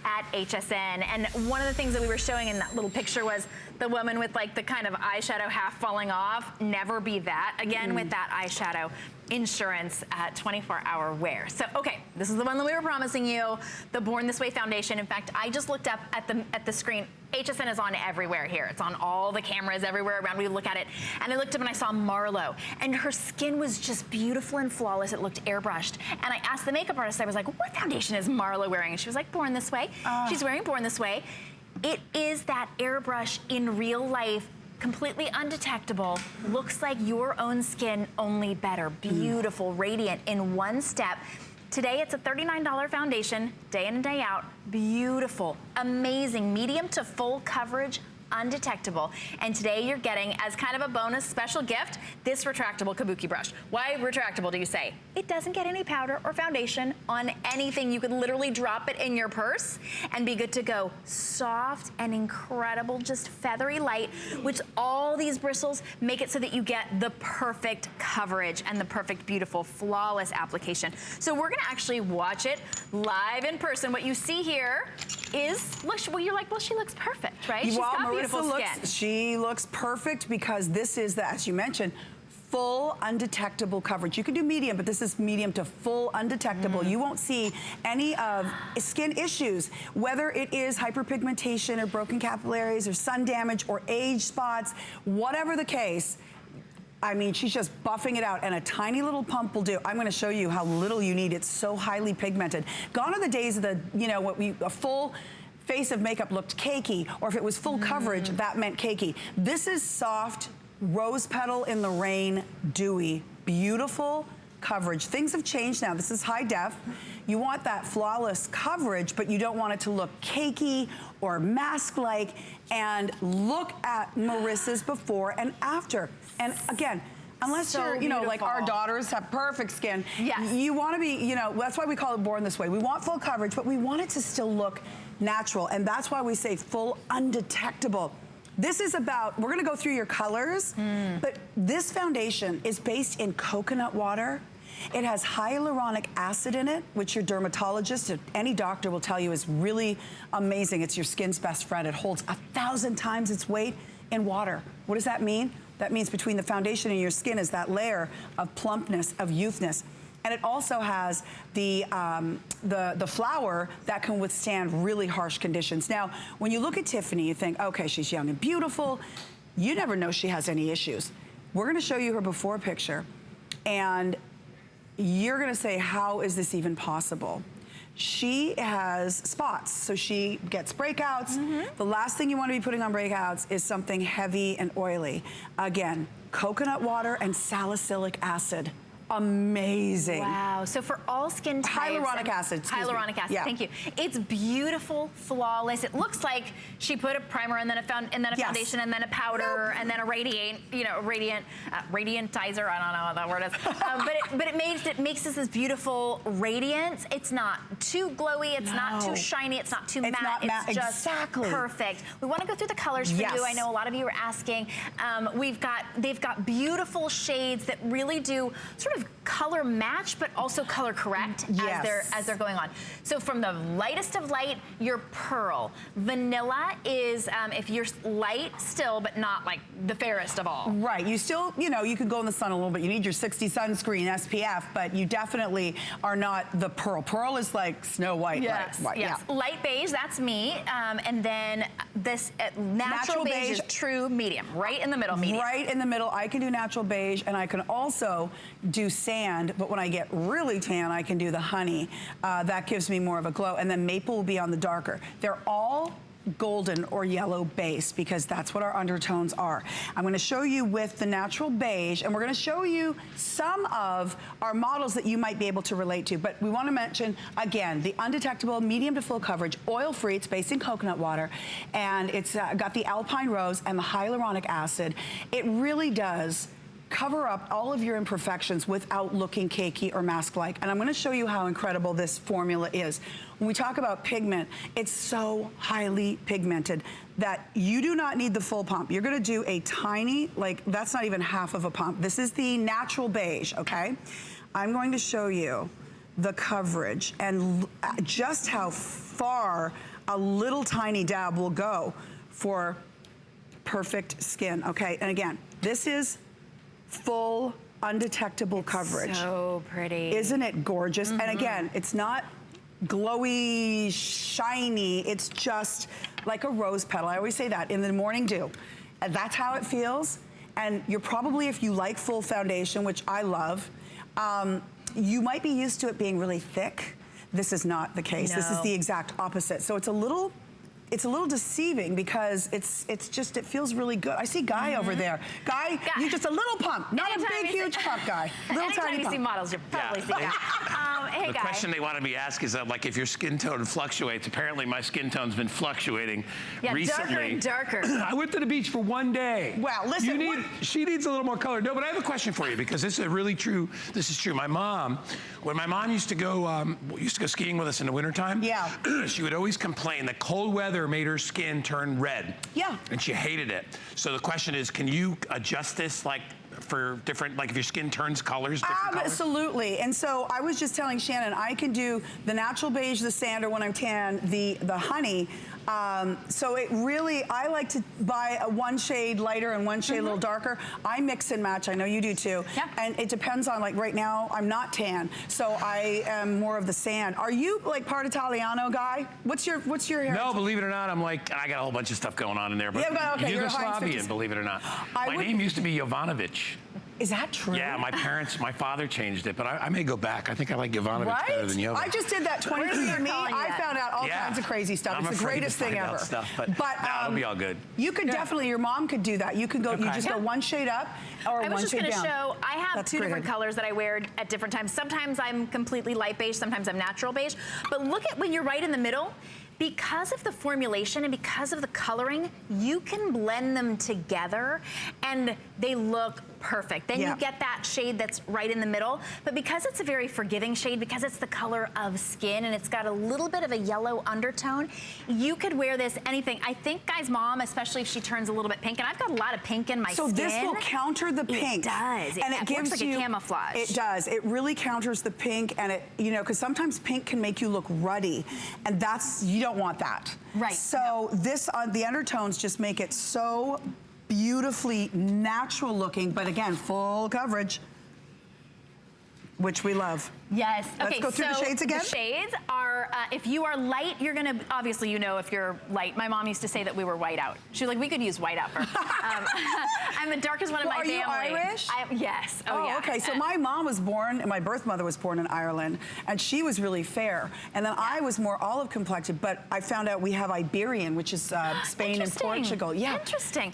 at HSN. And one of the things that we were showing in that little picture was the woman with like the kind of eyeshadow half falling off. Never be that again with that eyeshadow. Insurance at 24-hour wear. So, okay, this is the one that we were promising you, the Born This Way foundation. In fact, I just looked up at the screen. HSN is on everywhere here. It's on all the cameras everywhere around. We look at it, and I looked up and I saw Marlo, and her skin was just beautiful and flawless. It looked airbrushed. And I asked the makeup artist, I was like, what foundation is Marlo wearing? And she was like, Born This Way. She's wearing Born This Way. It is that airbrush in real life, completely undetectable, looks like your own skin, only better. Beautiful, radiant in one step. Today it's a $39 foundation, day in and day out. Beautiful, amazing, medium to full coverage, undetectable. And today you're getting, as kind of a bonus special gift, this retractable Kabuki brush. Why retractable, do you say? It doesn't get any powder or foundation on anything. You could literally drop it in your purse and be good to go. Soft and incredible, just feathery light, which all these bristles make it so that you get the perfect coverage and the perfect, beautiful, flawless application. So we're gonna actually watch it live in person. What you see here is, look, well, you're like, well, she looks perfect, right? She's got beautiful skin. She looks perfect because this is, as you mentioned, full undetectable coverage. You can do medium, but this is medium to full undetectable. You won't see any of skin issues, whether it is hyperpigmentation or broken capillaries or sun damage or age spots, whatever the case. I mean, she's just buffing it out, and a tiny little pump will do. I'm gonna show you how little you need. It's so highly pigmented. Gone are the days of the, you know, a full face of makeup looked cakey, or if it was full coverage, that meant cakey. This is soft, rose petal in the rain, dewy, beautiful coverage. Things have changed now. This is high def. You want that flawless coverage, but you don't want it to look cakey or mask-like. And look at Marissa's before and after. And again, unless you're, you know, like our daughters have perfect skin, you want to be, you know, that's why we call it Born This Way. We want full coverage, but we want it to still look natural. And that's why we say full undetectable. This is about, we're gonna go through your colors, but this foundation is based in coconut water. It has hyaluronic acid in it, which your dermatologist, any doctor will tell you is really amazing. It's your skin's best friend. It holds 1,000 times its weight in water. What does that mean? That means between the foundation and your skin is that layer of plumpness, of youthness. And it also has the flower that can withstand really harsh conditions. Now, when you look at Tiffany, you think, okay, she's young and beautiful. You never know she has any issues. We're gonna show you her before picture, and you're gonna say, how is this even possible? She has spots, so she gets breakouts. The last thing you wanna be putting on breakouts is something heavy and oily. Again, coconut water and salicylic acid. Amazing. Wow, so for all skin types. Hyaluronic acid, Hyaluronic acid, thank you. It's beautiful, flawless. It looks like she put a primer and then a foundation and then a powder and then a radiantizer, I don't know what that word is. but it makes this beautiful radiance. It's not too glowy, it's not too shiny, it's not too matte. It's just perfect. We want to go through the colors for you. I know a lot of you are asking. They've got beautiful shades that really do sort of color match, but also color correct as they're going on. So from the lightest of light, your pearl. Vanilla is if you're light still, but not like the fairest of all. Right, you still, you know, you could go in the sun a little bit. You need your 60 sunscreen SPF, but you definitely are not the pearl. Pearl is like Snow White. Yes, light beige, that's me. And then this natural beige is true medium, right in the middle medium. Right in the middle. I can do natural beige, and I can also do sand, but when I get really tan, I can do the honey. That gives me more of a glow, and then maple will be on the darker. They're all golden or yellow base because that's what our undertones are. I'm going to show you with the natural beige, and we're going to show you some of our models that you might be able to relate to, but we want to mention again the undetectable medium to full coverage, oil-free. It's based in coconut water, and it's got the alpine rose and the hyaluronic acid. It really does cover up all of your imperfections without looking cakey or mask-like. And I'm gonna show you how incredible this formula is. When we talk about pigment, it's so highly pigmented that you do not need the full pump. You're gonna do a tiny, like that's not even half of a pump. This is the natural beige, okay? I'm going to show you the coverage and just how far a little tiny dab will go for perfect skin, okay? And again, this is full undetectable coverage. So pretty. Isn't it gorgeous? And again, it's not glowy, shiny, it's just like a rose petal. I always say that, in the morning dew. And that's how it feels. And you're probably, if you like full foundation, which I love, you might be used to it being really thick. This is not the case. No. This is the exact opposite. So it's a little deceiving because it feels really good. I see Guy over there. Guy, you're just a little pump, not a big, huge pump, Guy. Little tiny you pump. see models, you'll probably see Guy. Hey, The Guy. question they wanted me to ask is like if your skin tone fluctuates. Apparently my skin tone's been fluctuating recently. Darker and darker. I went to the beach for one day. Well, listen, she needs a little more color. No, but I have a question for you because this is really true. This is true. My mom, when my mom used to go skiing with us in the wintertime, she would always complain that cold weather made her skin turn red. Yeah. And she hated it. So the question is, can you adjust this like for different, like if your skin turns colors, different colors? Absolutely. And so I was just telling Shannon, I can do the natural beige, the sand, or when I'm tan, the honey. So it really, I like to buy a one shade lighter and one shade a little darker. I mix and match, I know you do too. Yeah. And it depends on, like right now, I'm not tan, so I am more of the sand. Are you like part Italiano, Guy? What's your heritage? No, believe it or not, I'm like, I got a whole bunch of stuff going on in there. But Yeah, okay, you're a Heinz Yugoslavian, 50s. believe it or not. My name used to be Jovanovic. Is that true? Yeah, my father changed it, but I may go back. I think I like Jovanovic better than Jovan. I just did that 23andMe. I found out all Yeah. kinds of crazy stuff. I'm it's the afraid to greatest thing find out ever. stuff, but that'll be all good. You could definitely, your mom could do that. You can go, you Okay. just go one shade up or I was one just shade going to down. show, I have That's two great. different colors that I wear at different times. Sometimes I'm completely light beige, sometimes I'm natural beige. But look at when you're right in the middle. Because of the formulation and because of the coloring, you can blend them together and they look perfect. Then you get that shade that's right in the middle. But because it's a very forgiving shade, because it's the color of skin and it's got a little bit of a yellow undertone, you could wear this anything. I think Guy's mom, especially if she turns a little bit pink, and I've got a lot of pink in my skin. So this will counter the pink. It does. And it gives works like you a camouflage. It does. It really counters the pink, and it, you know, because sometimes pink can make you look ruddy, and that's, you don't want that. Right. So this, the undertones just make it so beautifully natural looking, but again, full coverage, which we love. Yes. Let's Okay, go through the so shades again. The shades are, if you are light, you're gonna, obviously you know if you're light. My mom used to say that we were white out. She was like, we could use white out for. I'm the darkest one in my family. Are you Irish? Yes. Oh, yeah. Okay. So my mom was born, and my birth mother was born in Ireland, and she was really fair. And then I was more olive complected, but I found out we have Iberian, which is Spain and Portugal. Yeah. Interesting. Yeah.